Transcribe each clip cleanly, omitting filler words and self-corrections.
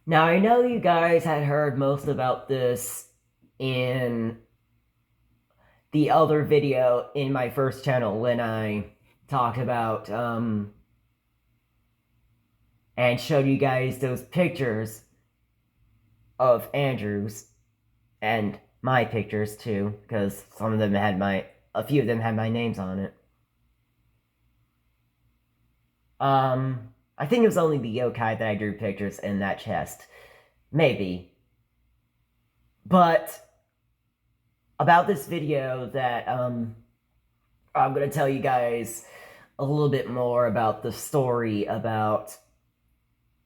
Now, I know you guys had heard most about this in the other video in my first channel when I talked about and showed you guys those pictures of Andrew's and my pictures too, because a few of them had my names on it. I think it was only the yokai that I drew pictures in that chest. Maybe. But about this video that I'm gonna tell you guys a little bit more about the story about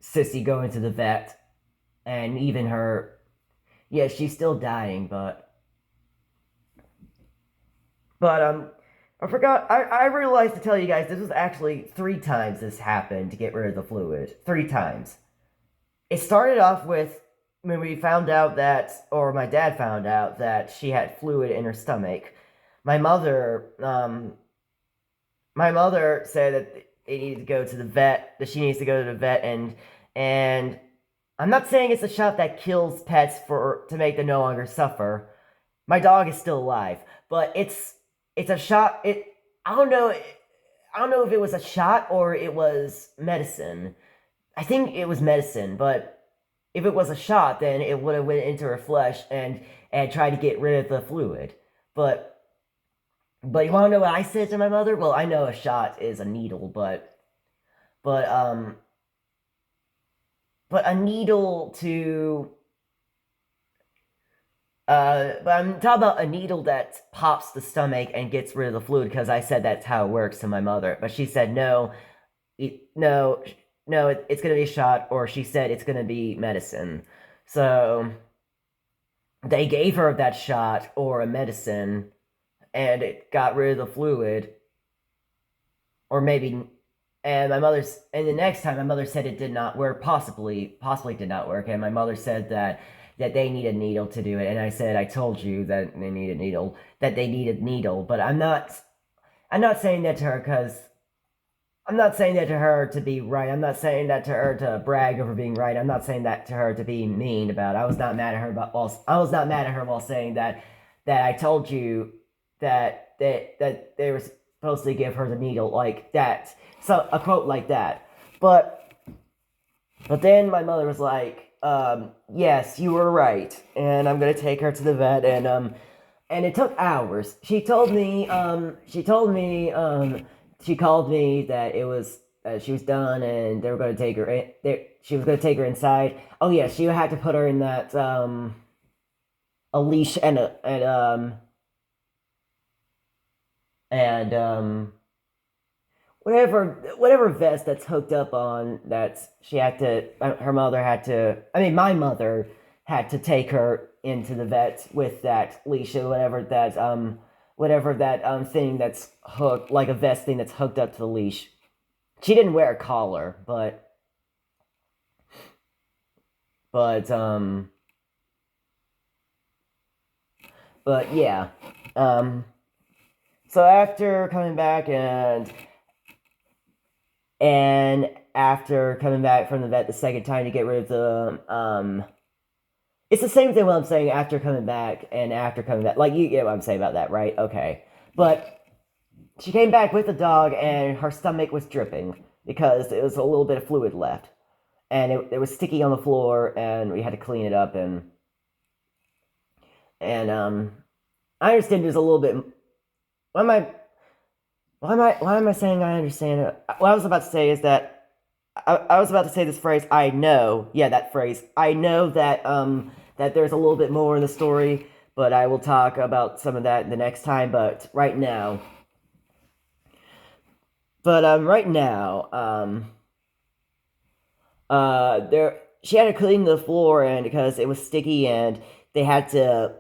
Sissy going to the vet and even her. Yeah, she's still dying, but I forgot. I realized to tell you guys this was actually 3 times this happened to get rid of the fluid. 3 times. It started off with when we found out that, or my dad found out that she had fluid in her stomach. My mother, my mother said that they needed to go to the vet. That she needs to go to the vet, and I'm not saying it's a shot that kills pets for to make them no longer suffer. My dog is still alive, but it's a shot. I don't know. I don't know if it was a shot or it was medicine. I think it was medicine, but if it was a shot, then it would have went into her flesh and tried to get rid of the fluid. But but you want to know what I said to my mother? Well, I know a shot is a needle, but um but a needle to but I'm talking about a needle that pops the stomach and gets rid of the fluid because I said that's how it works to my mother. But she said no, no, no, it's gonna be a shot, or she said it's gonna be medicine. So they gave her that shot or a medicine, and it got rid of the fluid, or maybe. And the next time my mother said it did not work, possibly did not work, and my mother said that they need a needle to do it, and I said I told you that they need a needle, but I'm not saying that to her because I'm not saying that to her to be right. I'm not saying that to her to brag over being right. I'm not saying that to her to be mean about it. I was not mad at her I was not mad at her while saying that I told you that they were supposed to give her the needle like that. So a quote like that. But then my mother was like, yes, you were right, and I'm gonna take her to the vet, and it took hours. She called me that it was she was done, and they were going to take her in. She was going to take her inside. Oh yeah, she had to put her in that a leash and whatever vest that's hooked up on that she had to. Her mother had to. I mean, my mother had to take her into the vet with that leash or whatever that thing that's hooked, like a vest thing that's hooked up to the leash. She didn't wear a collar, but um but yeah. Um so after coming back and after coming back from the vet the second time to get rid of the it's the same thing what I'm saying after coming back and after coming back. Like, you get what I'm saying about that, right? Okay. But she came back with the dog and her stomach was dripping because it was a little bit of fluid left. And it was sticky on the floor and we had to clean it up and I understand there's a little bit. Why am I why am I saying I understand it? What I was about to say is that I was about to say this phrase. I know, yeah, that phrase. I know that there's a little bit more in the story, but I will talk about some of that the next time. Right now, there she had to clean the floor and because it was sticky and they had to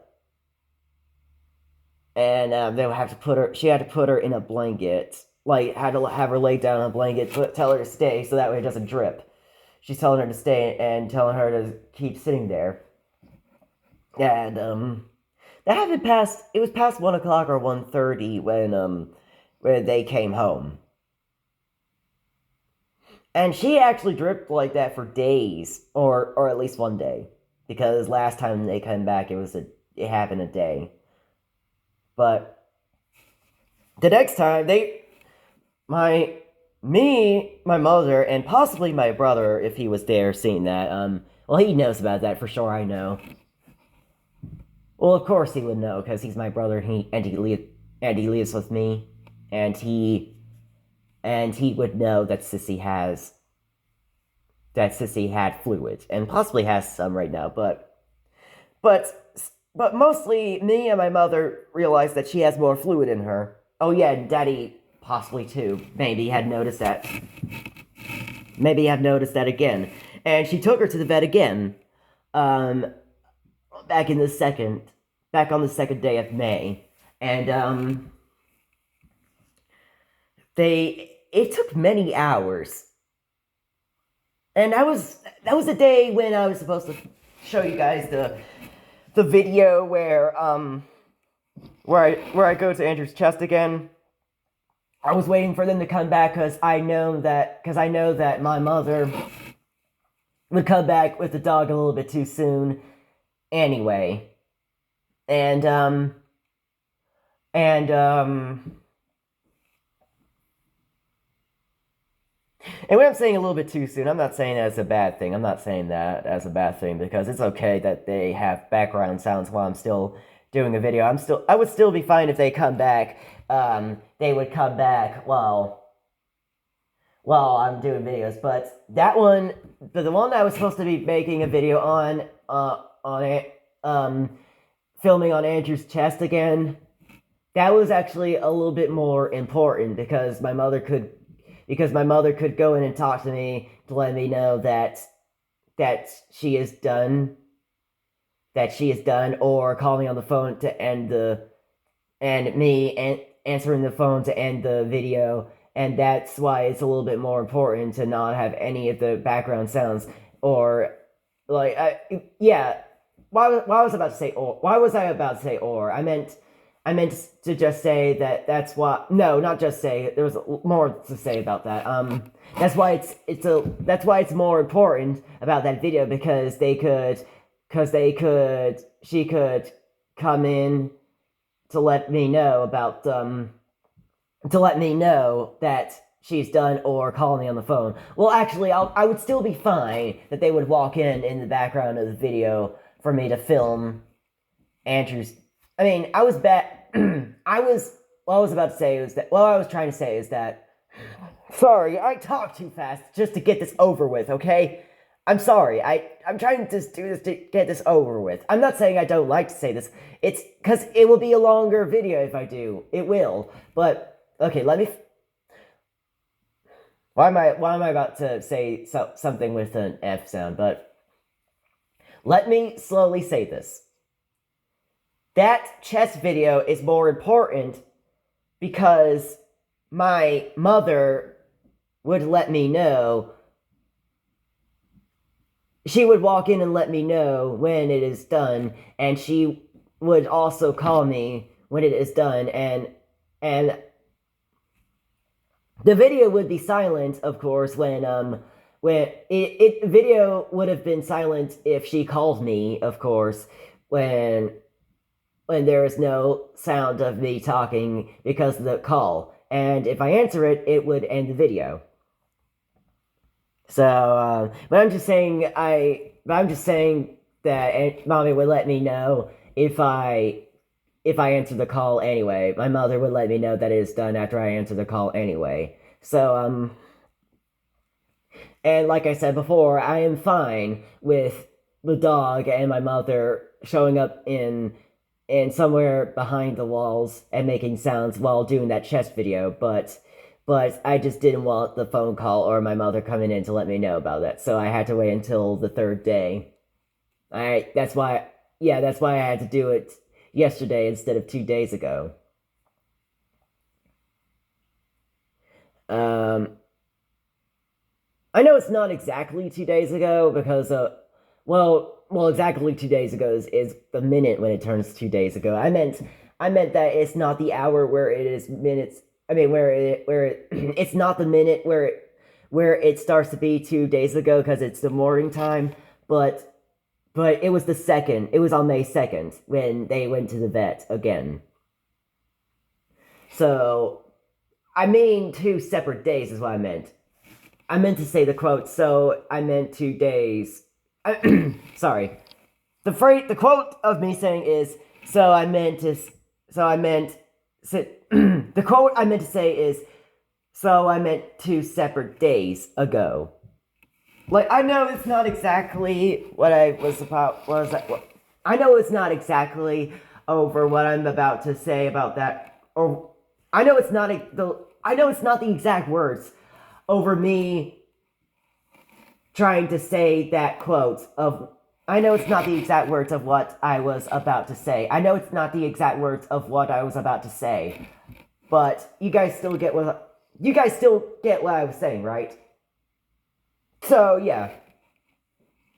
and they would have to put her. She had to put her in a blanket, like had to have her lay down on a blanket, tell her to stay so that way it doesn't drip. She's telling her to stay and telling her to keep sitting there, and that happened past. It was past 1 o'clock or 1:30 when they came home, And she actually dripped like that for days, or at least one day, because last time they came back, it happened a day. But the next time my my mother, and possibly my brother, if he was there seeing that, well, he knows about that for sure. I know. Well, of course he would know because he's my brother. And he lives with me, and he would know that Sissy had fluid and possibly has some right now, but but mostly me and my mother realized that she has more fluid in her. Oh yeah, and Daddy possibly too. Maybe had noticed that again, and she took her to the vet again. Um, back in the second, back on the second day of May, and it took many hours, and that was the day when I was supposed to show you guys the video where I go to Andrew's chest again. I was waiting for them to come back because I know that my mother would come back with the dog a little bit too soon anyway. And and and when I'm saying a little bit too soon, I'm not saying that as a bad thing. I'm not saying that as a bad thing because it's okay that they have background sounds while I'm still doing a video. I would still be fine if they come back. They would come back while I'm doing videos. But that one, the one that I was supposed to be making a video on it, filming on Andrew's chest again, that was actually a little bit more important because my mother could go in and talk to me to let me know that she is done, or call me on the phone to answering the phone to end the video. And that's why it's a little bit more important to not have any of the background sounds, or yeah. Why was I about to say or? Why was I about to say or? I meant to just say that that's why. No, not just say. There was more to say about that. That's why it's more important about that video because she could come in to let me know that she's done, or call me on the phone. Well, actually, I would still be fine that they would walk in the background of the video for me to film Andrew's. I mean, I was what I was about to say is that, what I was trying to say is that, sorry, I talk too fast just to get this over with, okay? I'm sorry, I'm trying to just do this to get this over with. I'm not saying I don't like to say this, it's because it will be a longer video if I do. It will, but, okay, let me, why am I about to say something with an F sound, but let me slowly say this. That chess video is more important because my mother would let me know. She would walk in and let me know when it is done, and she would also call me when it is done, and the video would be silent, of course, video would have been silent if she called me, of course, when there is no sound of me talking because of the call. And if I answer it, it would end the video. So, but I'm just saying that Mommy would let me know if I answer the call anyway. My mother would let me know that it is done after I answer the call anyway. So, and like I said before, I am fine with the dog and my mother showing up in somewhere behind the walls and making sounds while doing that chest video, but I just didn't want the phone call or my mother coming in to let me know about that, so I had to wait until the third day. That's why I had to do it yesterday instead of 2 days ago. I know it's not exactly 2 days ago because, exactly 2 days ago is the minute when it turns 2 days ago. I meant that it's not the hour where it is minutes. I mean, it's not the minute where where it starts to be 2 days ago because it's the morning time, but it was the second. It was on May 2nd when they went to the vet again. So, I mean 2 separate days is what I meant. I meant to say the quote, so I meant 2 days. Sorry. The quote of me saying is, the quote I meant to say is, so I meant 2 separate days ago. Like, I know it's not exactly what I was about. I know it's not exactly over what I'm about to say about that. Or I know it's not the exact words over me trying to say that quote of. I know it's not the exact words of what I was about to say. I know it's not the exact words of what I was about to say. But you guys still get what I was saying, right? So yeah.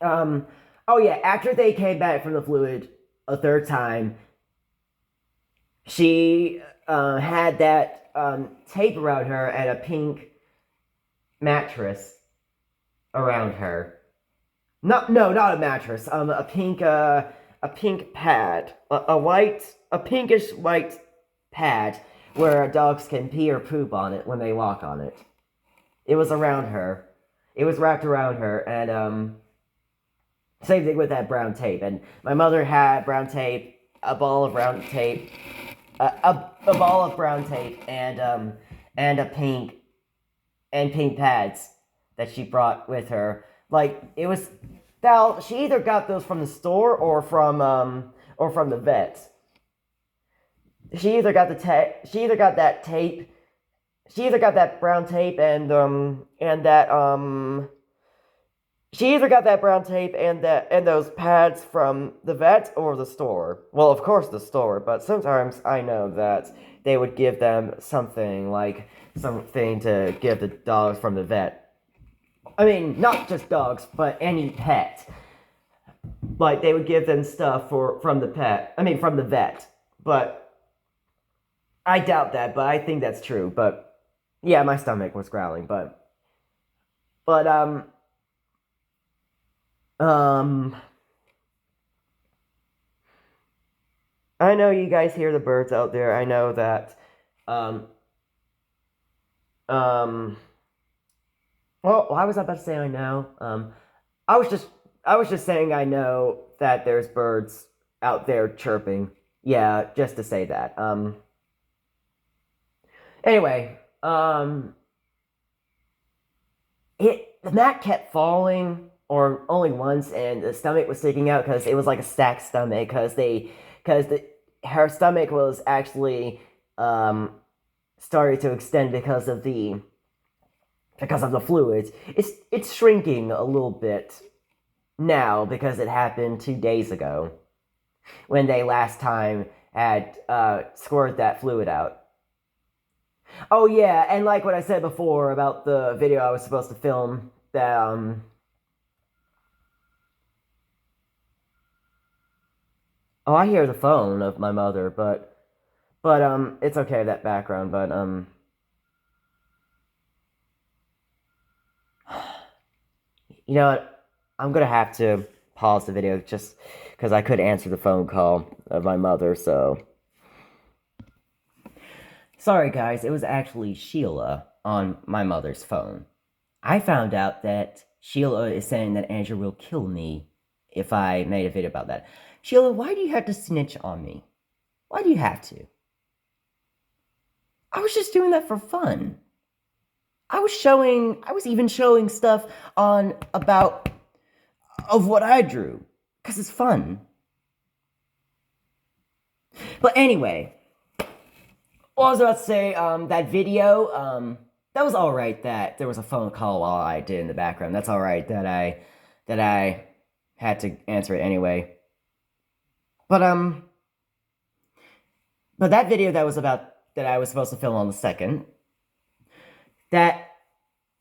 Oh yeah, after they came back from the fluid a third time, she had that tape around her and a pink mattress around her. Not a mattress. A pink pad, a pinkish white pad where dogs can pee or poop on it when they walk on it. It was around her. It was wrapped around her, and same thing with that brown tape. And my mother had brown tape, a ball of brown tape, a ball of brown tape, and a pink pads that she brought with her. Like it was, she either got those from the store or from the vet. She either got that tape. She either got that brown tape and that. She either got that brown tape and those pads from the vet or the store. Well, of course the store, but sometimes I know that they would give them something to give the dogs from the vet. I mean, not just dogs, but any pet. Like they would give them stuff from the vet. But I doubt that, but I think that's true. But yeah, my stomach was growling, but I know you guys hear the birds out there. I know that um um well, why was I about to say I know? I was just I was just saying I know that there's birds out there chirping. Yeah, just to say that. Anyway, the mat kept falling, or only once, and the stomach was sticking out because it was like a stacked stomach. Her stomach was actually starting to extend because of the fluids. It's shrinking a little bit now because it happened 2 days ago when they last time had squirted that fluid out. Oh yeah, and like what I said before about the video I was supposed to film, that oh, I hear the phone of my mother, but it's okay, that background, but you know what? I'm gonna have to pause the video just because I could answer the phone call of my mother, so. Sorry, guys, it was actually Sheila on my mother's phone. I found out that Sheila is saying that Andrew will kill me if I made a video about that. Sheila, why do you have to snitch on me? Why do you have to? I was just doing that for fun. I was even showing stuff of what I drew, because it's fun. But anyway, what I was about to say, that video, that was alright that there was a phone call while I did in the background. That's alright that I had to answer it anyway. But that video that I was supposed to film on the 2nd, that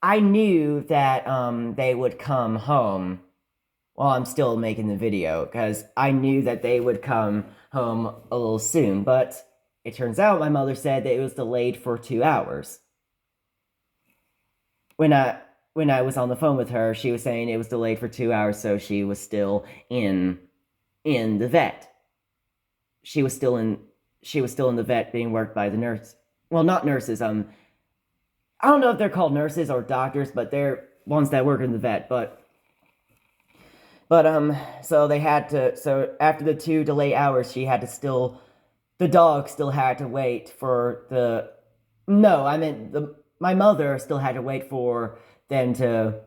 I knew that they would come home while I'm still making the video, because I knew that they would come home a little soon, but it turns out my mother said that it was delayed for 2 hours. when I was on the phone with her, she was saying it was delayed for 2 hours, so she was still in the vet. She was still in the vet being worked by the nurse. Well, not nurses. I don't know if they're called nurses or doctors, but they're ones that work in the vet. So they had to. So after the 2 delay hours, she had to still. The dog still had to wait for the. No, I meant my mother still had to wait for them to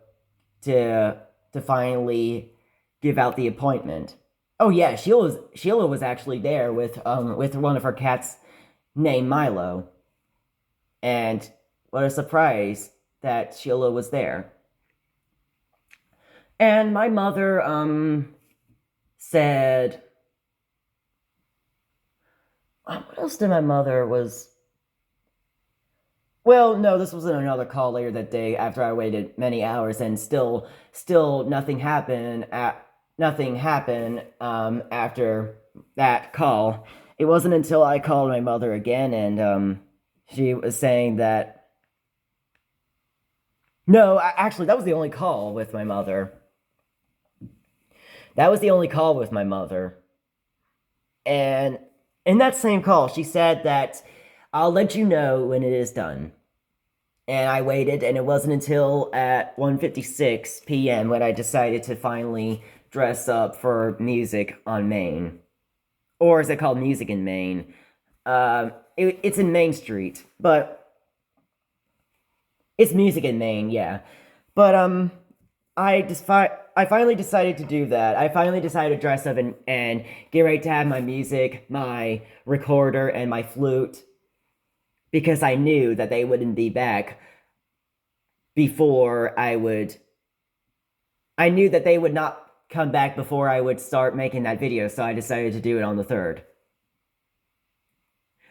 finally give out the appointment. Oh yeah, Sheila was actually there with one of her cats named Milo, and what a surprise that Sheila was there. And my mother said, what else did my mother was? Well, no, this was another call later that day after I waited many hours, and still nothing happened. Nothing happened after that call. It wasn't until I called my mother again, and she was saying that. No, actually, that was the only call with my mother. That was the only call with my mother. And in that same call, she said that I'll let you know when it is done. And I waited, and it wasn't until at 1:56 p.m. when I decided to finally dress up for music on Main. Or is it called Music in Main? It's in Main Street, but it's Music in Main, yeah. But I finally decided to do that. I finally decided to dress up and get ready to have my music, my recorder, and my flute, because I knew that they wouldn't be back before I would. I knew that they would not come back before I would start making that video, so I decided to do it on the 3rd.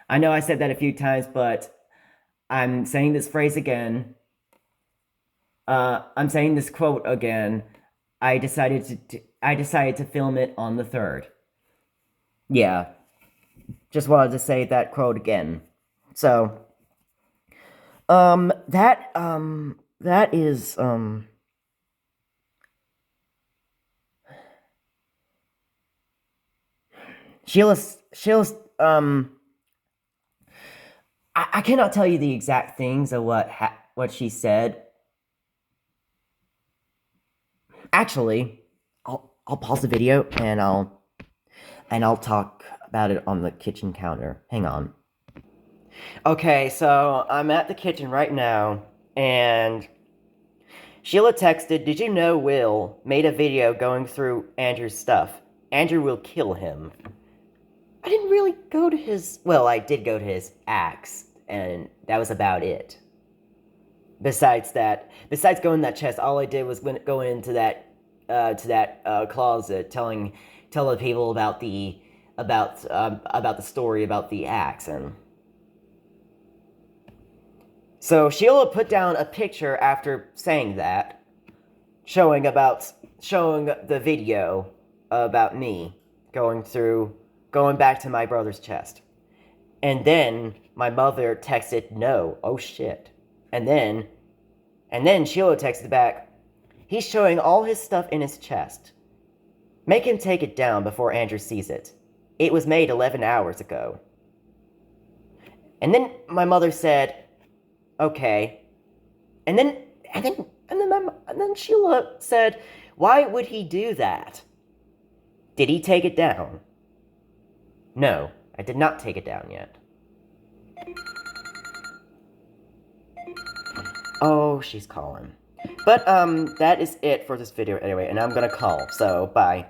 I know I said that a few times, but I'm saying this phrase again. I'm saying this quote again. I decided to film it on the 3rd. Yeah. Just wanted to say that quote again. So, that is, Sheila's, I cannot tell you the exact things of what she said. Actually, I'll pause the video and I'll talk about it on the kitchen counter. Hang on. Okay, so I'm at the kitchen right now, and Sheila texted, "Did you know Will made a video going through Andrew's stuff? Andrew will kill him." I didn't really go to his. Well, I did go to his axe, and that was about it. Besides going in that chest, all I did was go into that closet, telling people about the story about the axe. And so Sheila put down a picture after saying that, showing the video about me going back to my brother's chest. And then my mother texted, "No, oh shit." And then Sheila texted back, "He's showing all his stuff in his chest. Make him take it down before Andrew sees it. It was made 11 hours ago." And then my mother said, "Okay." And then Sheila said, "Why would he do that? Did he take it down?" No, I did not take it down yet. Oh, she's calling. But, that is it for this video anyway, and I'm gonna call, so bye.